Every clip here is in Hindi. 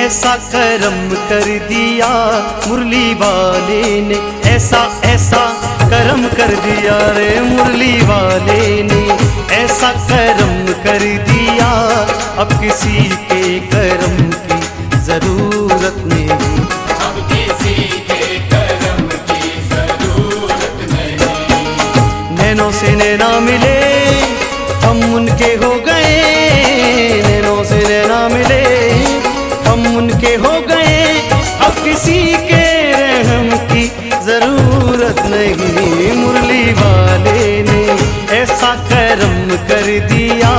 ऐसा करम कर दिया मुरली वाले ने, ऐसा ऐसा करम कर दिया रे मुरली वाले ने, ऐसा करम कर दिया अब किसी के करम की जरूरत नहीं, अब किसी के करम की जरूरत नहीं। नैनों से नैना मिले हम उनके हो गए, नैनों से नैना मिले हम उनके हो गए, अब किसी के रहम की जरूरत नहीं, मुरली वाले ने ऐसा करम कर दिया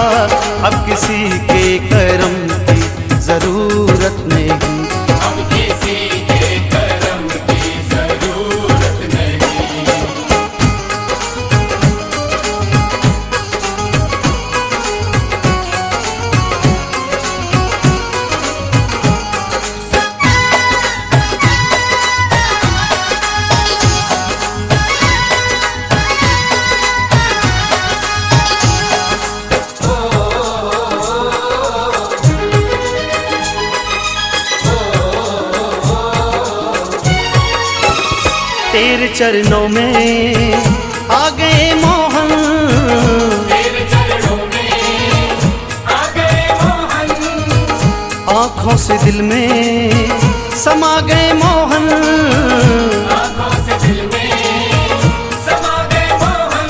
अब किसी के करम की जरूरत नहीं, अब किसी के करम की जरूरत नहीं। तेरे चरणों में आ गए मोहन, तेरे चरणों में आ गए मोहन, आँखों से दिल में समा गए मोहन, आँखों से दिल में समा गए मोहन,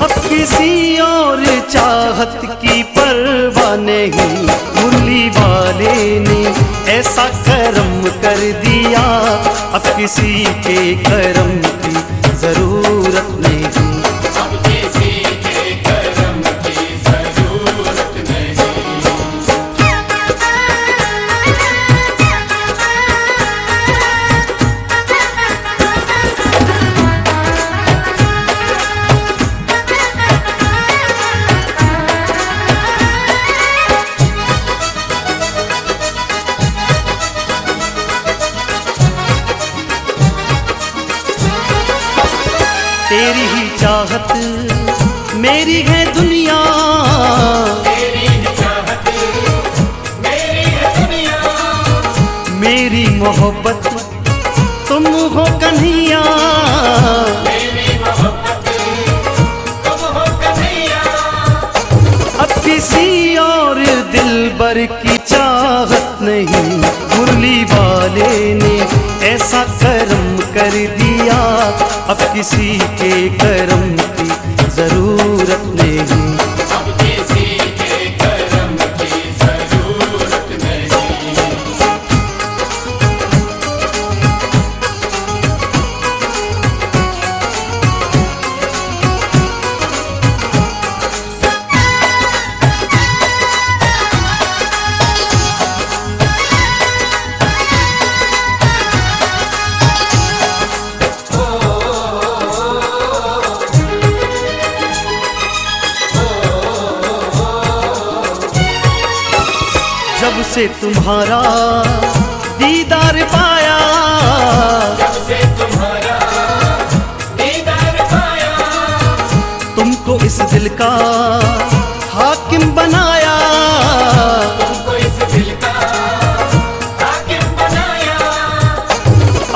अब किसी और चाहत की परवाह नहीं, मुरली वाले ने ऐसा करम कर दिया अब किसी के करम की जरूरत नहीं, अब किसी के करम की जरूरत नहीं। तेरी ही चाहत मेरी है दुनिया, तेरी चाहत मेरी है दुनिया, मेरी मोहब्बत तुम हो कन्हैया, मेरी मोहब्बत तुम हो कन्हैया, अब किसी और दिलबर की चाहत नहीं, मुरली वाले ने ऐसा करम कर दिया अब किसी के करम की जरूरत नहीं, अब किसी के करम की जरूरत नहीं। जब से तुम्हारा दीदार पाया, जब से तुम्हारा दीदार पाया, तुमको इस दिल का हाकिम बनाया, तुमको इस दिल का हाकिम बनाया,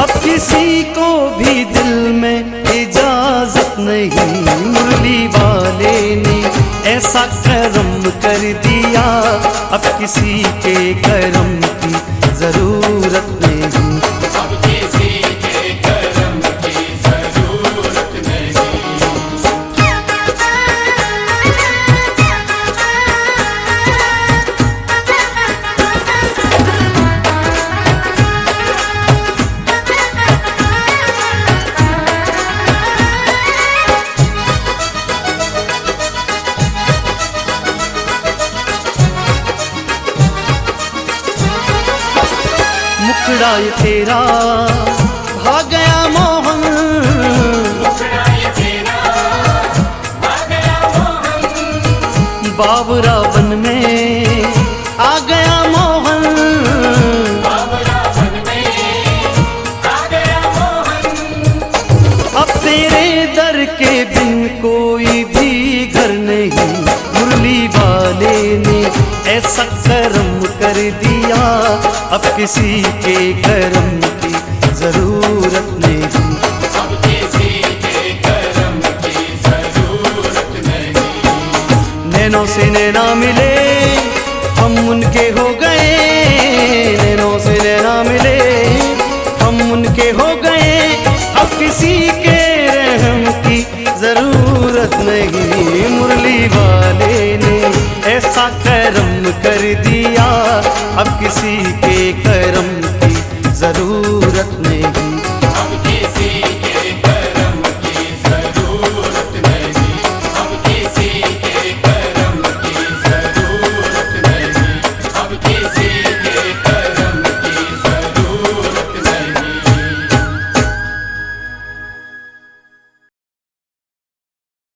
अब किसी को भी दिल में इजाजत नहीं, मुरली वाले ने ऐसा करम कर दिया अब किसी के करम की जरूरत नहीं, अब किसी के करम की जरूरत नहीं। मुखड़ा ये तेरा भाग गया मोहन, मुखड़ा ये तेरा भाग गया मोहन, बावरा वन में आ गया मोहन, बावरा वन में आ गया मोहन, अब तेरे दर के बिन कोई भी घर नहीं, मुरली वाले ने ऐसा करम कर दिया किसी के करम की जरूरत नहीं। अब किसी के करम की जरूरत नहीं। नैनों से नैना मिले हम उनके हो गए, नैनों से नैना मिले हम उनके हो गए। अब किसी के रहम की जरूरत नहीं। मुरली वाले ने ऐसा करम कर दिया, अब किसी